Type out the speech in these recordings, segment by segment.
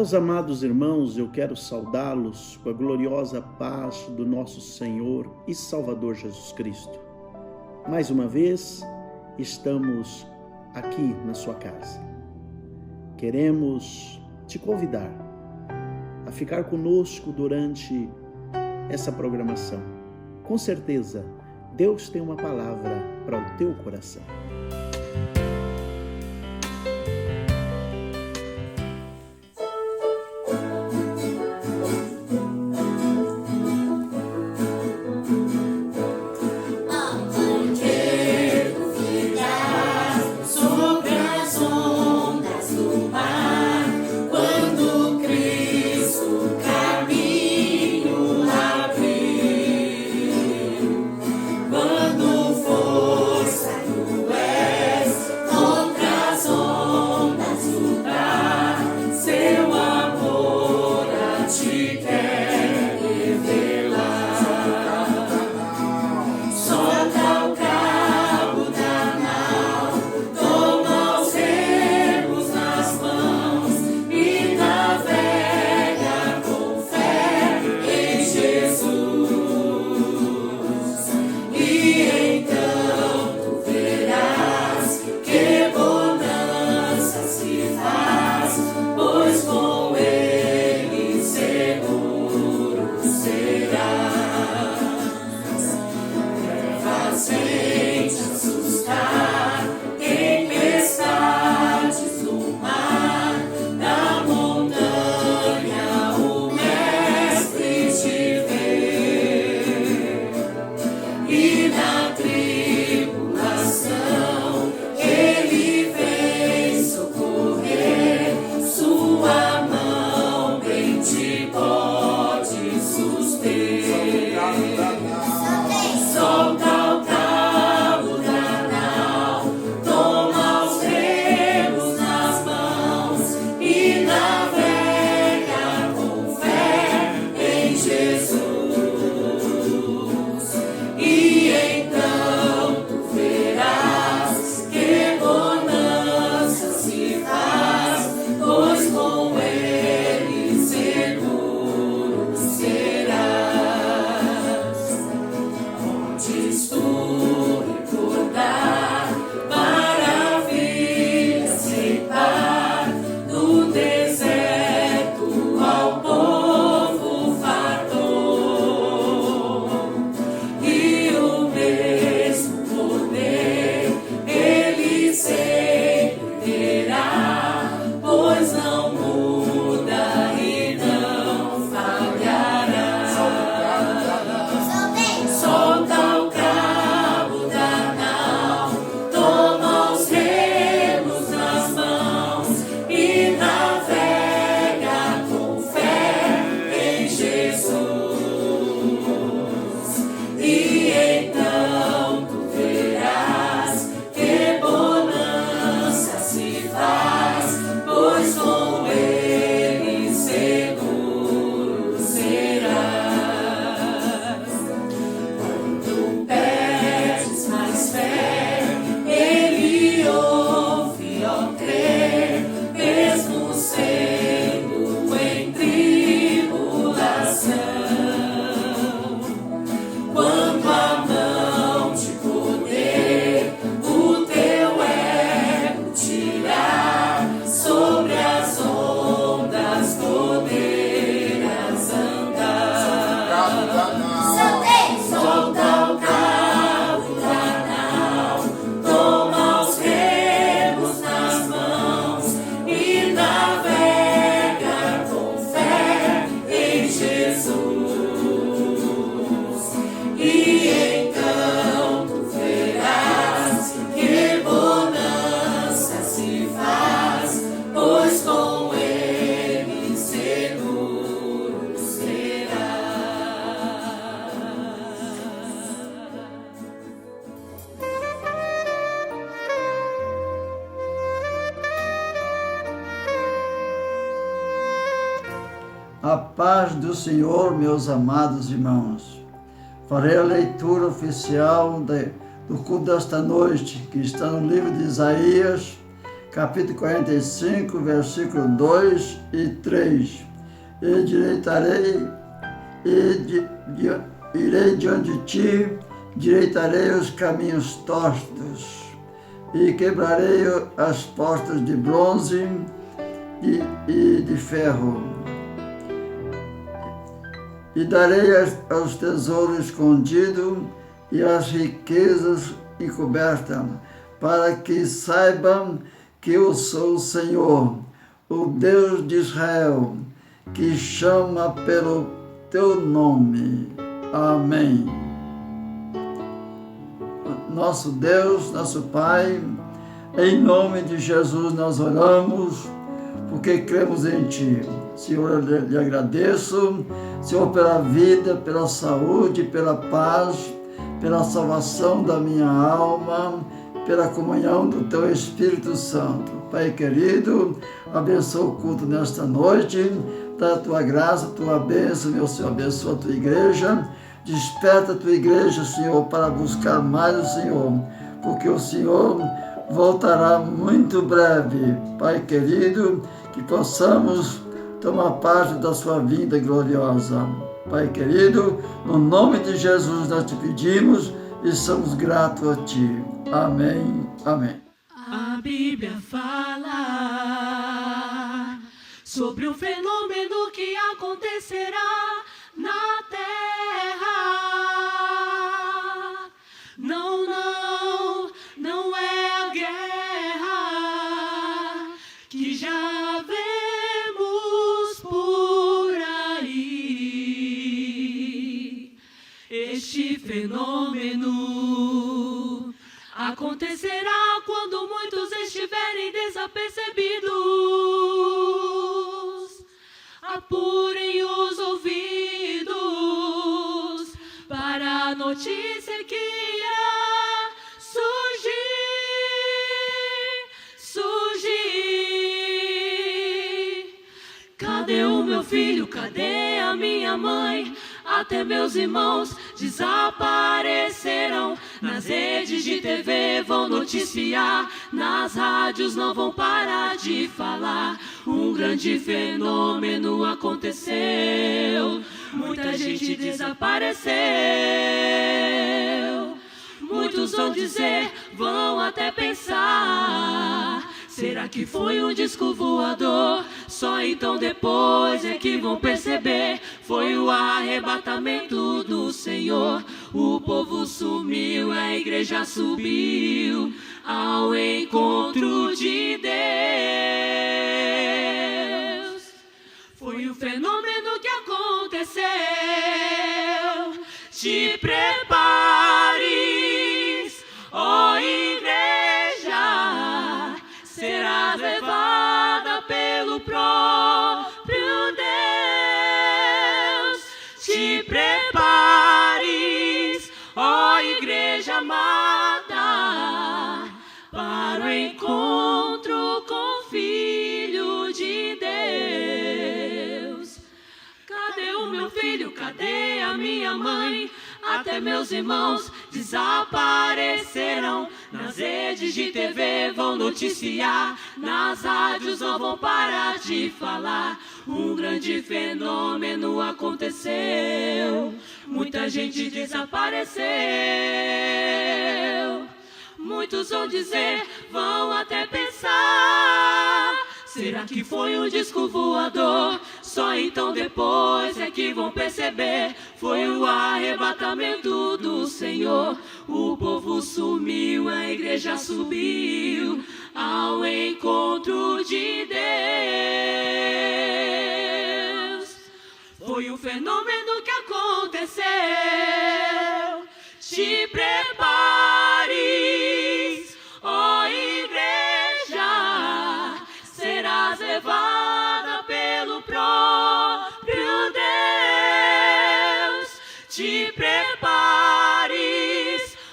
Meus amados irmãos, eu quero saudá-los com a gloriosa paz do nosso Senhor e Salvador Jesus Cristo. Mais uma vez, estamos aqui na sua casa. Queremos te convidar a ficar conosco durante essa programação. Com certeza, Deus tem uma palavra para o teu coração. A paz do Senhor, meus amados irmãos. Farei a leitura oficial do culto desta noite, que está no livro de Isaías, capítulo 45, versículo 2 e 3. Irei diante de ti, direitarei os caminhos tortos, e quebrarei as portas de bronze e de ferro. E darei aos tesouros escondidos e as riquezas encobertas, para que saibam que eu sou o Senhor, o Deus de Israel, que chama pelo teu nome. Amém. Nosso Deus, nosso Pai, em nome de Jesus nós oramos, porque cremos em Ti. Senhor, eu lhe agradeço, Senhor, pela vida, pela saúde, pela paz, pela salvação da minha alma, pela comunhão do Teu Espírito Santo. Pai querido, abençoa o culto nesta noite, dá a Tua graça, a Tua bênção, meu Senhor, abençoa a Tua igreja, desperta a Tua igreja, Senhor, para buscar mais o Senhor, porque o Senhor voltará muito breve. Pai querido, que possamos tomar parte da Sua vinda gloriosa. Pai querido, no nome de Jesus nós te pedimos e somos gratos a Ti. Amém. Amém. A Bíblia fala sobre um fenômeno que acontecerá na terra. Não é a guerra que já vemos por aí. Este fenômeno acontecerá quando muitos estiverem desapercebidos. Apurem os ouvidos para a notícia que irá surgir. Cadê o meu filho? Cadê a minha mãe? Até meus irmãos desaparecerão. Nas redes de TV vão noticiar, nas rádios não vão parar de falar. Um grande fenômeno aconteceu, muita gente desapareceu. Muitos vão dizer, vão até pensar, será que foi um disco voador? Só então depois é que vão perceber, foi o arrebatamento do Senhor. O povo sumiu, a igreja subiu ao encontro de Deus. Foi o fenômeno que aconteceu. Te prepares, ó igreja, serás levada pelo próprio Deus. Te prepares, ó igreja amada, para o encontro com o Filho de Deus. Cadê o meu filho? Cadê a minha mãe? Até meus irmãos desaparecerão. Nas redes de TV vão noticiar, nas rádios não vão parar de falar. Um grande fenômeno aconteceu, muita gente desapareceu. Muitos vão dizer, vão até pensar, será que foi um disco voador? Só então depois é que vão perceber, foi o arrebatamento do Senhor. O povo sumiu, a igreja subiu ao encontro de Deus. Foi um fenômeno que aconteceu. Te prepares, ó igreja, serás levada pelo próprio Deus. Te prepares,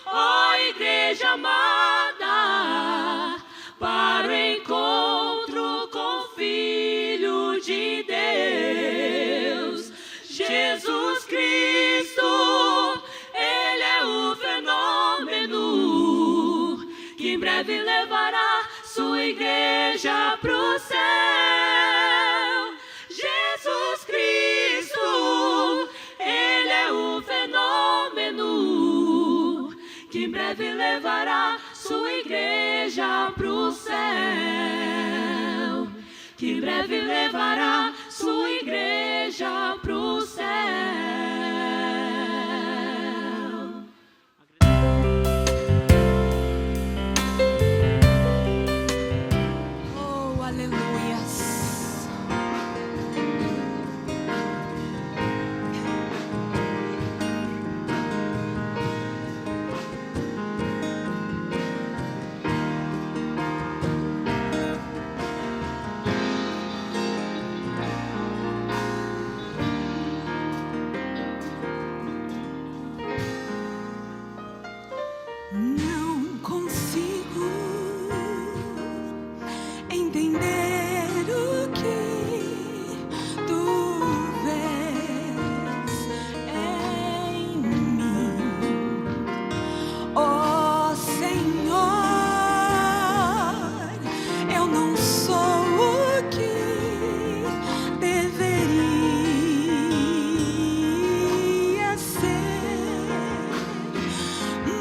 ó igreja amada, para o encontro com o Filho de Deus. Jesus Cristo, Ele é o fenômeno que em breve levará sua igreja igreja pro céu. Jesus Cristo, Ele é o fenômeno que em breve levará sua igreja pro céu. Que em breve levará sua igreja pro céu. Oh, aleluias. Não consigo entender o que tu vês em mim, ó Senhor. Eu não sou o que deveria ser,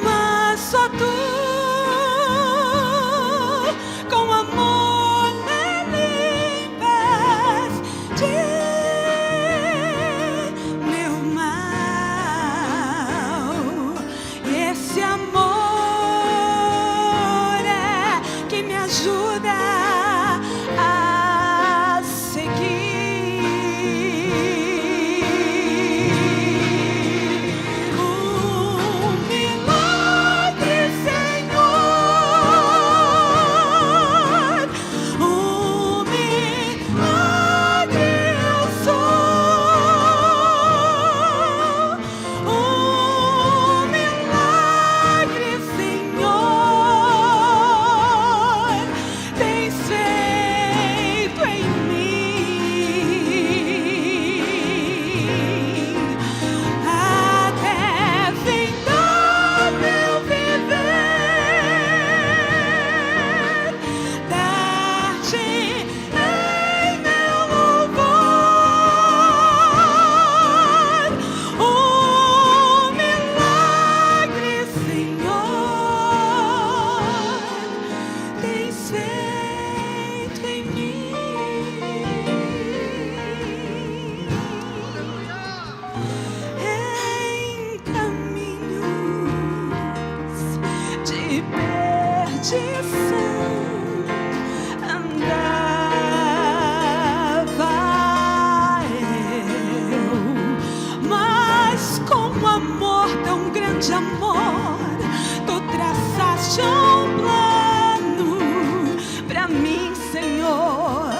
mas só tu, com amor, me limpas de meu mal. Esse amor é que me ajuda a seguir. Um milagre, Senhor. Um milagre eu sou. Um milagre, Senhor, tens feito em mim. Até fim do meu viver, dar-te em meu louvor. Um milagre, Senhor, tens feito em mim. Em caminhos de perdição andava eu, mas com amor, tão grande amor, tu traçaste um plano pra mim, Senhor,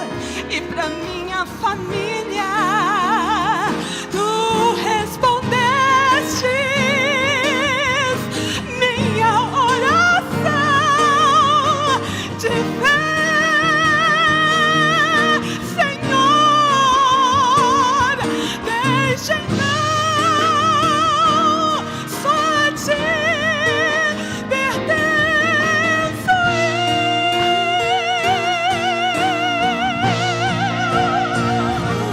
e pra minha família. Tu respondeste minha oração de fé, Senhor. Desde então só a ti pertenço eu.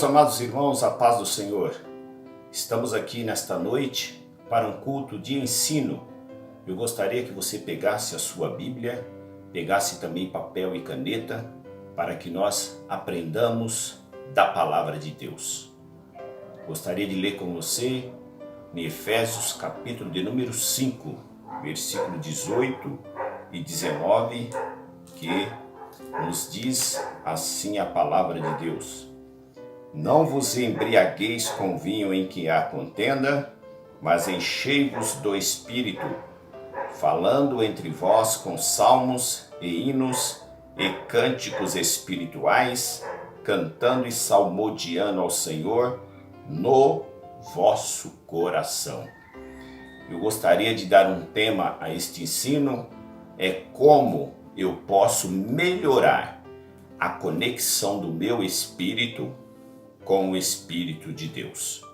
Meus amados irmãos, a paz do Senhor. Estamos aqui nesta noite para um culto de ensino. Eu gostaria que você pegasse a sua Bíblia, pegasse também papel e caneta, para que nós aprendamos da palavra de Deus. Gostaria de ler com você em Efésios, capítulo de número 5, versículo 18 e 19, que nos diz assim a palavra de Deus: Não vos embriagueis com vinho em que há contenda, mas enchei-vos do Espírito, falando entre vós com salmos e hinos e cânticos espirituais, cantando e salmodiando ao Senhor no vosso coração. Eu gostaria de dar um tema a este ensino, é como eu posso melhorar a conexão do meu espírito com o Espírito de Deus.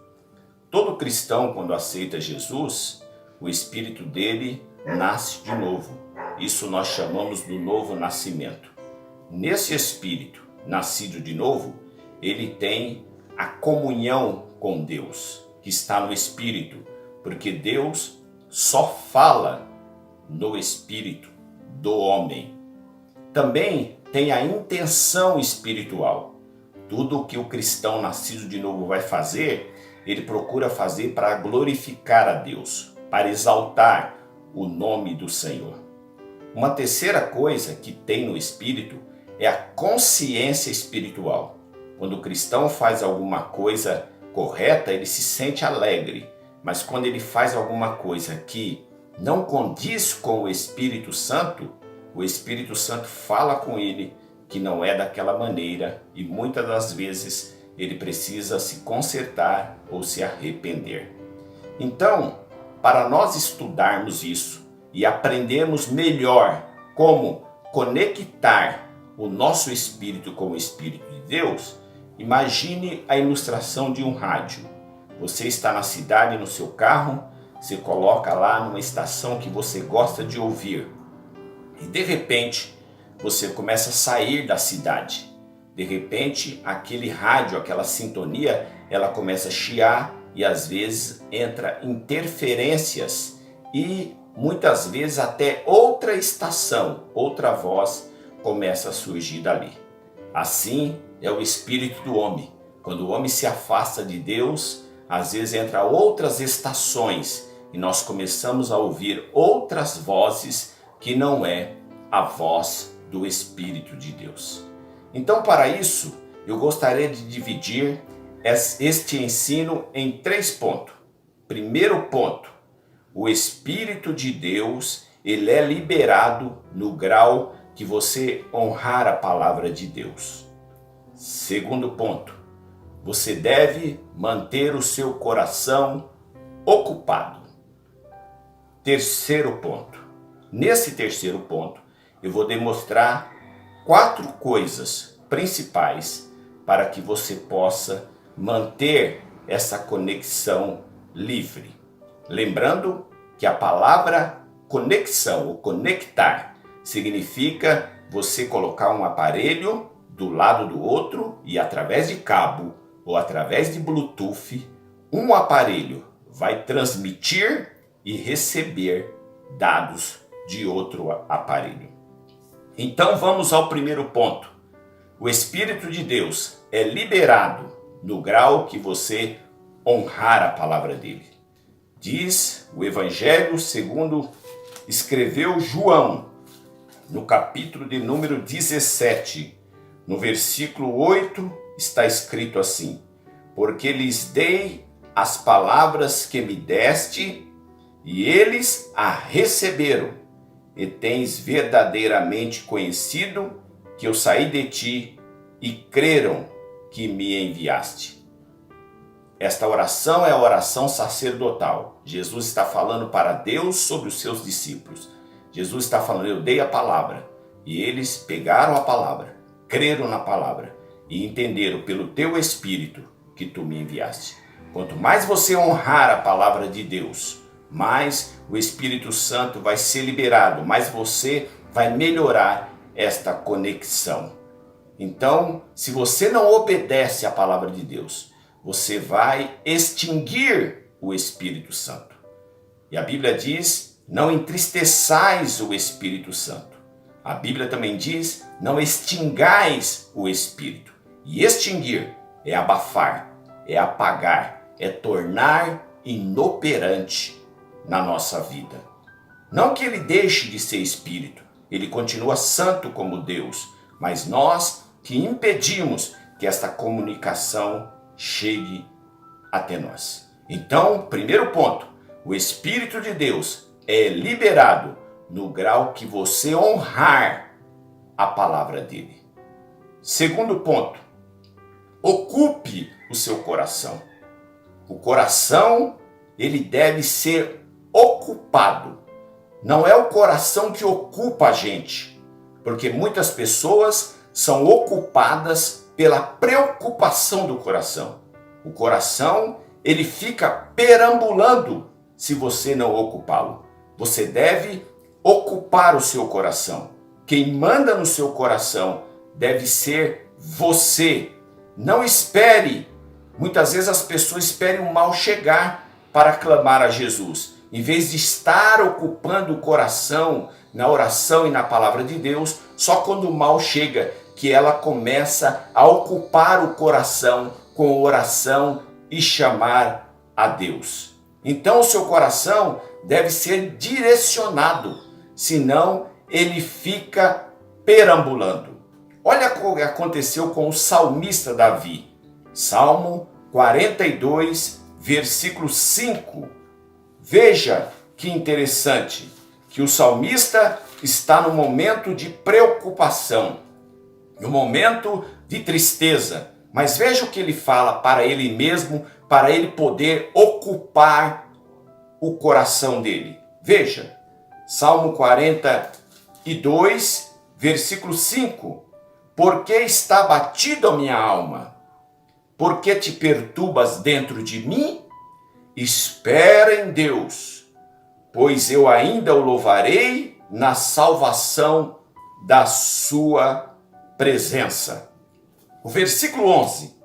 Todo cristão, quando aceita Jesus, o espírito dele nasce de novo. Isso nós chamamos do novo nascimento. Nesse espírito nascido de novo, ele tem a comunhão com Deus, que está no espírito, porque Deus só fala no espírito do homem. Também tem a intenção espiritual. Tudo o que o cristão nascido de novo vai fazer, ele procura fazer para glorificar a Deus, para exaltar o nome do Senhor. Uma terceira coisa que tem no espírito é a consciência espiritual. Quando o cristão faz alguma coisa correta, ele se sente alegre, mas quando ele faz alguma coisa que não condiz com o Espírito Santo fala com ele que não é daquela maneira e muitas das vezes ele precisa se consertar ou se arrepender. Então, para nós estudarmos isso e aprendermos melhor como conectar o nosso espírito com o Espírito de Deus, imagine a ilustração de um rádio. Você está na cidade no seu carro, você coloca lá numa estação que você gosta de ouvir e de repente você começa a sair da cidade. De repente, aquele rádio, aquela sintonia, ela começa a chiar e às vezes entra interferências e muitas vezes até outra estação, outra voz começa a surgir dali. Assim é o espírito do homem. Quando o homem se afasta de Deus, às vezes entra outras estações e nós começamos a ouvir outras vozes que não é a voz do Espírito de Deus. Então, para isso, eu gostaria de dividir este ensino em 3 pontos. Primeiro ponto, o Espírito de Deus, ele é liberado no grau que você honrar a palavra de Deus. Segundo ponto, você deve manter o seu coração ocupado. Terceiro ponto, nesse terceiro ponto, eu vou demonstrar 4 coisas principais para que você possa manter essa conexão livre. Lembrando que a palavra conexão, ou conectar, significa você colocar um aparelho do lado do outro e através de cabo ou através de Bluetooth, um aparelho vai transmitir e receber dados de outro aparelho. Então vamos ao primeiro ponto. O Espírito de Deus é liberado no grau que você honrar a palavra dele. Diz o Evangelho segundo escreveu João, no capítulo de número 17, no versículo 8, está escrito assim: Porque lhes dei as palavras que me deste, e eles a receberam, e tens verdadeiramente conhecido que eu saí de ti, e creram que me enviaste. Esta oração é a oração sacerdotal. Jesus está falando para Deus sobre os seus discípulos. Jesus está falando, eu dei a palavra, e eles pegaram a palavra, creram na palavra, e entenderam pelo teu Espírito que tu me enviaste. Quanto mais você honrar a palavra de Deus, mais o Espírito Santo vai ser liberado, mais você vai melhorar esta conexão. Então, se você não obedece à palavra de Deus, você vai extinguir o Espírito Santo. E a Bíblia diz, não entristeçais o Espírito Santo. A Bíblia também diz, não extingais o Espírito. E extinguir é abafar, é apagar, é tornar inoperante na nossa vida. Não que ele deixe de ser Espírito, ele continua santo como Deus, mas nós que impedimos que esta comunicação chegue até nós. Então, primeiro ponto, o Espírito de Deus é liberado no grau que você honrar a palavra dele. Segundo ponto, ocupe o seu coração. O coração, ele deve ser ocupado. Não é o coração que ocupa a gente, porque muitas pessoas são ocupadas pela preocupação do coração. O coração, ele fica perambulando se você não ocupá-lo. Você deve ocupar o seu coração. Quem manda no seu coração deve ser você. Não espere. Muitas vezes as pessoas esperam o mal chegar para clamar a Jesus. Em vez de estar ocupando o coração na oração e na palavra de Deus, só quando o mal chega que ela começa a ocupar o coração com oração e chamar a Deus. Então o seu coração deve ser direcionado, senão ele fica perambulando. Olha o que aconteceu com o salmista Davi. Salmo 42, versículo 5. Veja que interessante, que o salmista está no momento de preocupação, no momento de tristeza. Mas veja o que ele fala para ele mesmo, para ele poder ocupar o coração dele. Veja, Salmo 42, versículo 5. Por que está abatida a minha alma? Por que te perturbas dentro de mim? Espera em Deus, pois eu ainda o louvarei na salvação da sua presença. O versículo 11.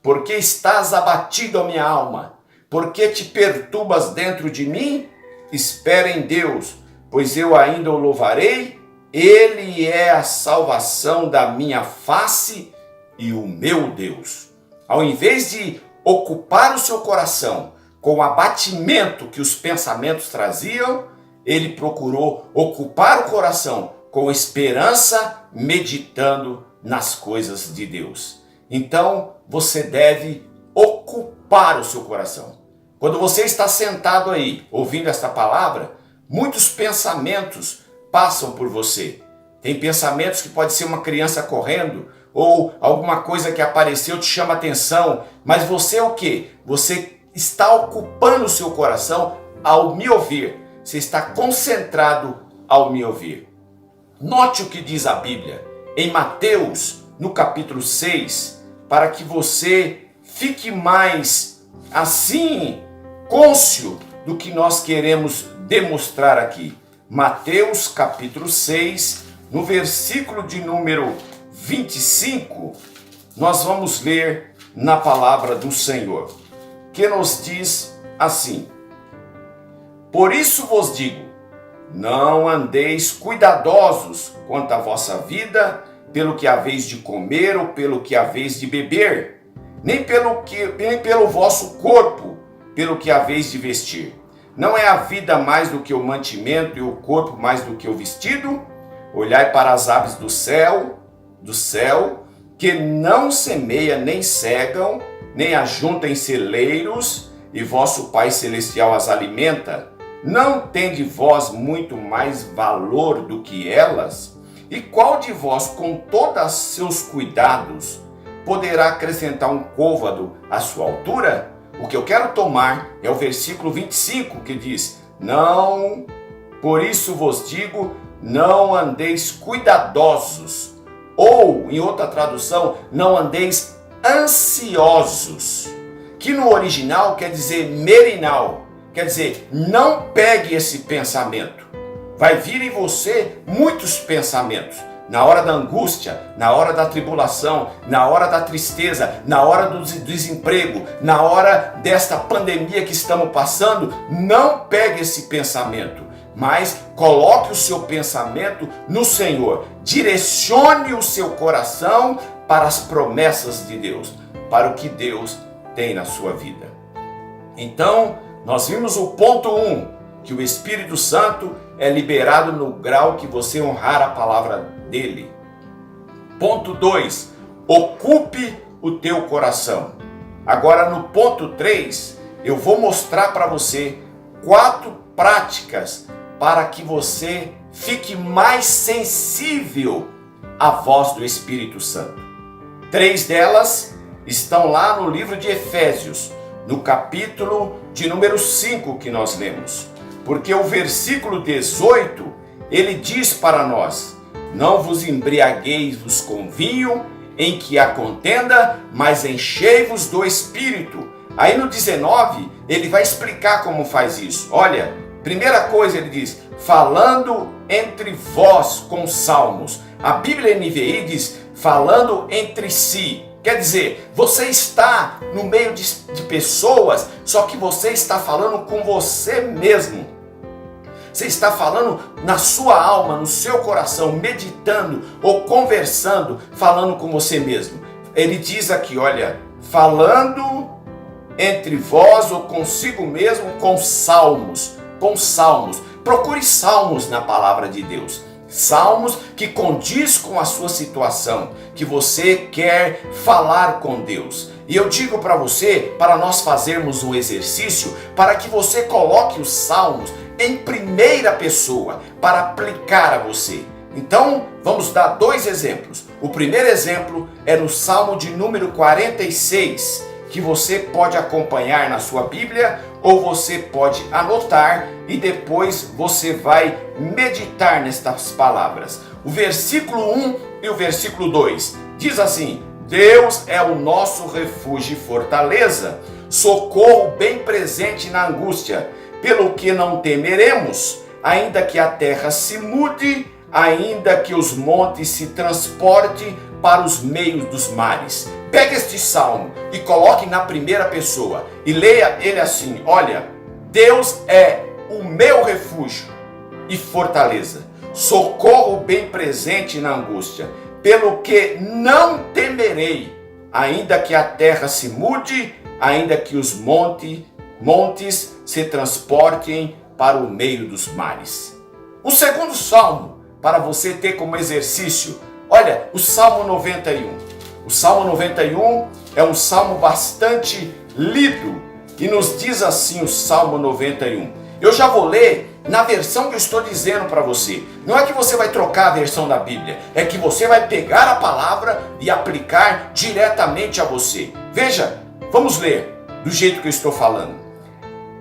Por que estás abatido a minha alma? Por que te perturbas dentro de mim? Espera em Deus, pois eu ainda o louvarei. Ele é a salvação da minha face e o meu Deus. Ao invés de ocupar o seu coração com o abatimento que os pensamentos traziam, ele procurou ocupar o coração com esperança, meditando nas coisas de Deus. Então, você deve ocupar o seu coração. Quando você está sentado aí, ouvindo esta palavra, muitos pensamentos passam por você. Tem pensamentos que pode ser uma criança correndo, ou alguma coisa que apareceu te chama atenção, mas você é o quê? Você está ocupando o seu coração ao me ouvir. Você está concentrado ao me ouvir. Note o que diz a Bíblia em Mateus, no capítulo 6, para que você fique mais assim, cônscio do que nós queremos demonstrar aqui. Mateus, capítulo 6, no versículo de número 25, nós vamos ler na palavra do Senhor, que nos diz assim: Por isso vos digo, não andeis cuidadosos quanto à vossa vida, pelo que haveis de comer ou pelo que haveis de beber, nem pelo vosso corpo, pelo que haveis de vestir. Não é a vida mais do que o mantimento e o corpo mais do que o vestido? Olhai para as aves do céu, que não semeia nem cegam, nem ajuntam em celeiros, e vosso Pai Celestial as alimenta. Não tende vós muito mais valor do que elas? E qual de vós, com todos seus cuidados, poderá acrescentar um côvado à sua altura? O que eu quero tomar é o versículo 25, que diz: Não, por isso vos digo, não andeis cuidadosos. Ou, em outra tradução, não andeis ansiosos, que no original quer dizer merinal, quer dizer, não pegue esse pensamento. Vai vir em você muitos pensamentos, na hora da angústia, na hora da tribulação, na hora da tristeza, na hora do desemprego, na hora desta pandemia que estamos passando, não pegue esse pensamento, mas coloque o seu pensamento no Senhor. Direcione o seu coração para as promessas de Deus, para o que Deus tem na sua vida. Então, nós vimos o ponto 1, que o Espírito Santo é liberado no grau que você honrar a palavra dele. Ponto 2, ocupe o teu coração. Agora no ponto 3, eu vou mostrar para você 4 práticas para que você fique mais sensível à voz do Espírito Santo. 3 delas estão lá no livro de Efésios, no capítulo de número 5 que nós lemos. Porque o versículo 18, ele diz para nós: não vos embriagueis com vinho, em que há contenda, mas enchei-vos do Espírito. Aí no 19, ele vai explicar como faz isso. Olha, primeira coisa ele diz, falando entre vós com salmos. A Bíblia NVI diz, falando entre si. Quer dizer, você está no meio de pessoas, só que você está falando com você mesmo. Você está falando na sua alma, no seu coração, meditando ou conversando, falando com você mesmo. Ele diz aqui, olha, falando entre vós ou consigo mesmo com salmos. Com salmos. Procure salmos na palavra de Deus. Salmos que condiz com a sua situação, que você quer falar com Deus. E eu digo para você, para nós fazermos um exercício, para que você coloque os salmos em primeira pessoa, para aplicar a você. Então, vamos dar 2 exemplos. O primeiro exemplo é no Salmo de número 46, que você pode acompanhar na sua Bíblia, ou você pode anotar e depois você vai meditar nestas palavras. O versículo 1 e o versículo 2 diz assim: Deus é o nosso refúgio e fortaleza, socorro bem presente na angústia, pelo que não temeremos, ainda que a terra se mude, ainda que os montes se transportem para os meios dos mares. Pegue este salmo e coloque na primeira pessoa e leia ele assim: olha, Deus é o meu refúgio e fortaleza, socorro bem presente na angústia, pelo que não temerei, ainda que a terra se mude, ainda que os montes se transportem para o meio dos mares. O segundo salmo, para você ter como exercício, olha, o Salmo 91. O Salmo 91 é um salmo bastante lido e nos diz assim o Salmo 91. Eu já vou ler na versão que eu estou dizendo para você. Não é que você vai trocar a versão da Bíblia, é que você vai pegar a palavra e aplicar diretamente a você. Veja, vamos ler do jeito que eu estou falando.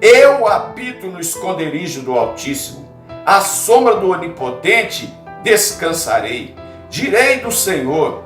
Eu habito no esconderijo do Altíssimo, à sombra do Onipotente descansarei. Direi do Senhor,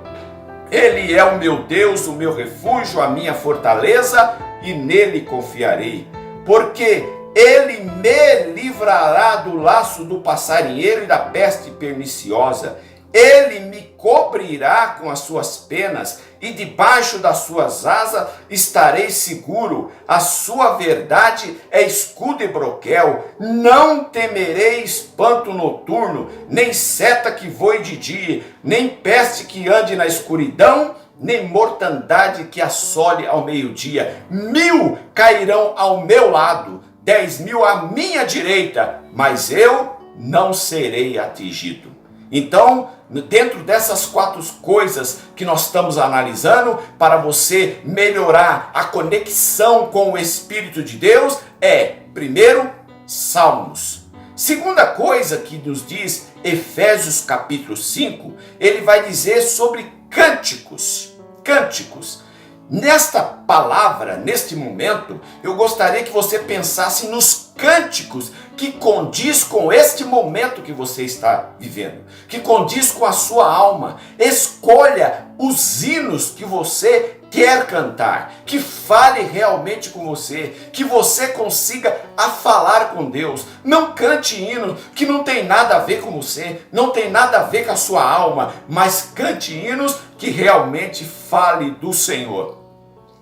Ele é o meu Deus, o meu refúgio, a minha fortaleza, e nele confiarei. Porque Ele me livrará do laço do passarinheiro e da peste perniciosa. Ele me cobrirá com as suas penas, e debaixo das suas asas estarei seguro. A sua verdade é escudo e broquel. Não temerei espanto noturno, nem seta que voe de dia, nem peste que ande na escuridão, nem mortandade que assole ao meio-dia. 1000 cairão ao meu lado, 10.000 à minha direita, mas eu não serei atingido. Então, dentro dessas 4 coisas que nós estamos analisando, para você melhorar a conexão com o Espírito de Deus, primeiro, salmos. Segunda coisa que nos diz Efésios capítulo 5, ele vai dizer sobre cânticos. Cânticos. Nesta palavra, neste momento, eu gostaria que você pensasse nos cânticos que condiz com este momento que você está vivendo, que condiz com a sua alma. Escolha os hinos que você quer cantar, que fale realmente com você, que você consiga a falar com Deus. Não cante hinos que não tem nada a ver com você, não tem nada a ver com a sua alma, mas cante hinos que realmente fale do Senhor.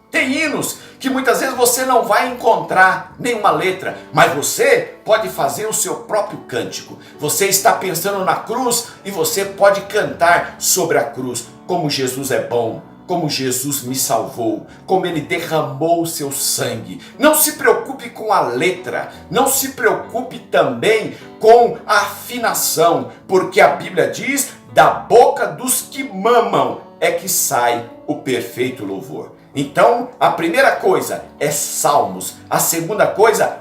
Tem hinos que muitas vezes você não vai encontrar nenhuma letra, mas você pode fazer o seu próprio cântico. Você está pensando na cruz e você pode cantar sobre a cruz, como Jesus é bom, como Jesus me salvou, como Ele derramou o seu sangue. Não se preocupe com a letra, não se preocupe também com a afinação, porque a Bíblia diz, da boca dos que mamam é que sai o perfeito louvor. Então, a primeira coisa é salmos, a segunda coisa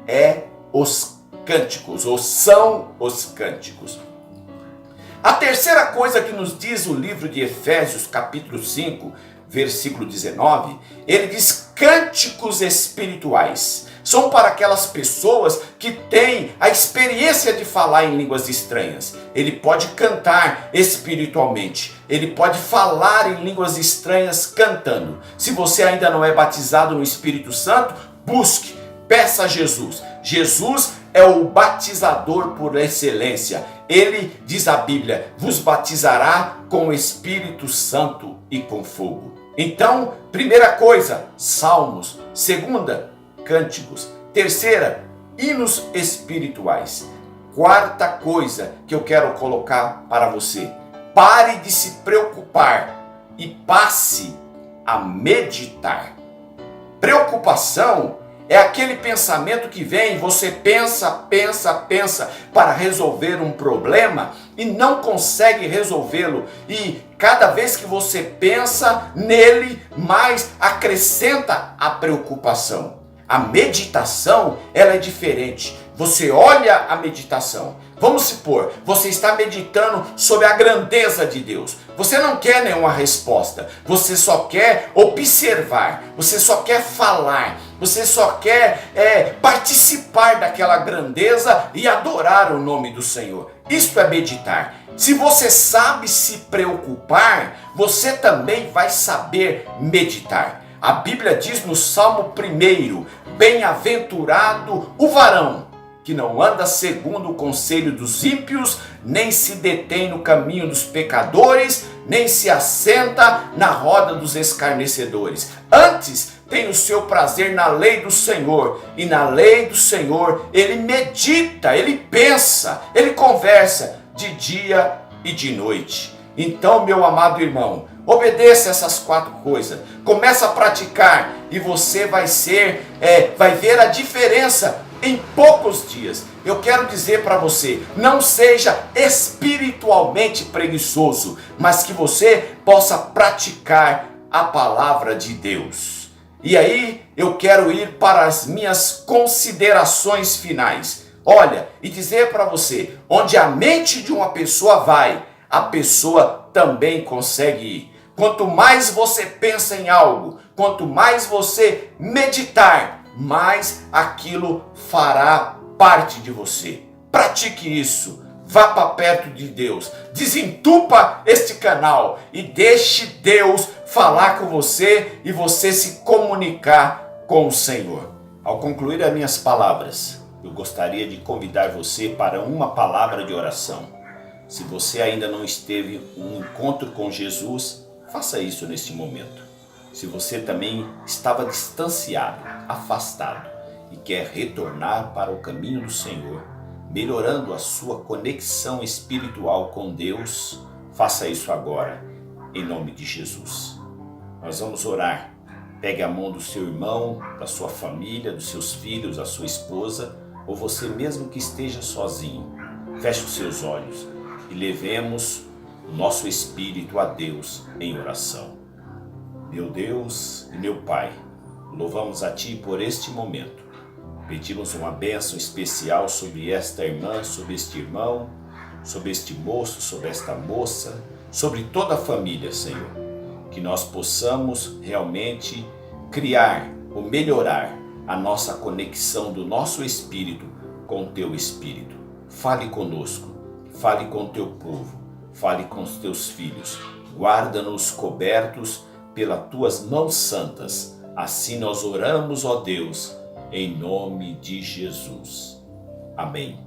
é os cânticos, ou são os cânticos. A terceira coisa que nos diz o livro de Efésios, capítulo 5, versículo 19, ele diz cânticos espirituais. São para aquelas pessoas que têm a experiência de falar em línguas estranhas. Ele pode cantar espiritualmente. Ele pode falar em línguas estranhas cantando. Se você ainda não é batizado no Espírito Santo, busque, peça a Jesus. Jesus é o batizador por excelência. Ele, diz a Bíblia, vos batizará com o Espírito Santo e com fogo. Então, primeira coisa, salmos. Segunda, cânticos. Terceira, hinos espirituais. Quarta coisa que eu quero colocar para você: pare de se preocupar e passe a meditar. Preocupação é aquele pensamento que vem, você pensa para resolver um problema e não consegue resolvê-lo. E cada vez que você pensa nele, mais acrescenta a preocupação. A meditação, ela é diferente. Você olha a meditação. Vamos supor, você está meditando sobre a grandeza de Deus. Você não quer nenhuma resposta. Você só quer observar. Você só quer falar. Você só quer participar daquela grandeza e adorar o nome do Senhor. Isto é meditar. Se você sabe se preocupar, você também vai saber meditar. A Bíblia diz no Salmo 1, bem-aventurado o varão, que não anda segundo o conselho dos ímpios, nem se detém no caminho dos pecadores, nem se assenta na roda dos escarnecedores. Antes, tem o seu prazer na lei do Senhor, e na lei do Senhor ele medita, ele pensa, ele conversa de dia e de noite. Então, meu amado irmão, obedeça essas 4 coisas, começa a praticar e você vai ver a diferença em poucos dias. Eu quero dizer para você, não seja espiritualmente preguiçoso, mas que você possa praticar a palavra de Deus. E aí eu quero ir para as minhas considerações finais. Olha, e dizer para você, onde a mente de uma pessoa vai, a pessoa também consegue ir. Quanto mais você pensa em algo, quanto mais você meditar, mais aquilo fará parte de você. Pratique isso. Vá para perto de Deus. Desentupa este canal e deixe Deus falar com você e você se comunicar com o Senhor. Ao concluir as minhas palavras, eu gostaria de convidar você para uma palavra de oração. Se você ainda não esteve em um encontro com Jesus, faça isso neste momento. Se você também estava distanciado, afastado e quer retornar para o caminho do Senhor, melhorando a sua conexão espiritual com Deus, faça isso agora, em nome de Jesus. Nós vamos orar. Pegue a mão do seu irmão, da sua família, dos seus filhos, da sua esposa, ou você mesmo que esteja sozinho. Feche os seus olhos e levemos o nosso espírito a Deus em oração. Meu Deus e meu Pai, louvamos a Ti por este momento. Pedimos uma bênção especial sobre esta irmã, sobre este irmão, sobre este moço, sobre esta moça, sobre toda a família, Senhor. Que nós possamos realmente criar ou melhorar a nossa conexão do nosso espírito com o Teu Espírito. Fale conosco, fale com o Teu povo, fale com os Teus filhos. Guarda-nos cobertos pelas tuas mãos santas. Assim nós oramos, ó Deus, em nome de Jesus. Amém.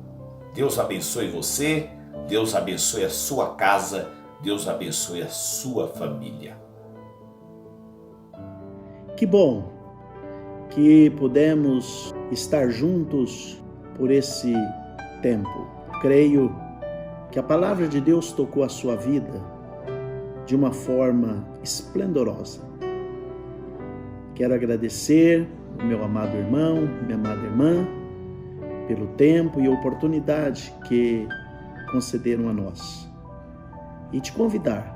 Deus abençoe você, Deus abençoe a sua casa, Deus abençoe a sua família. Que bom que pudemos estar juntos por esse tempo. Creio que a palavra de Deus tocou a sua vida de uma forma esplendorosa. Quero agradecer ao meu amado irmão, minha amada irmã, pelo tempo e oportunidade que concederam a nós. E te convidar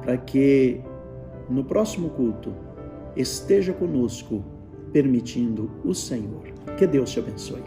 para que no próximo culto esteja conosco, permitindo o Senhor. Que Deus te abençoe.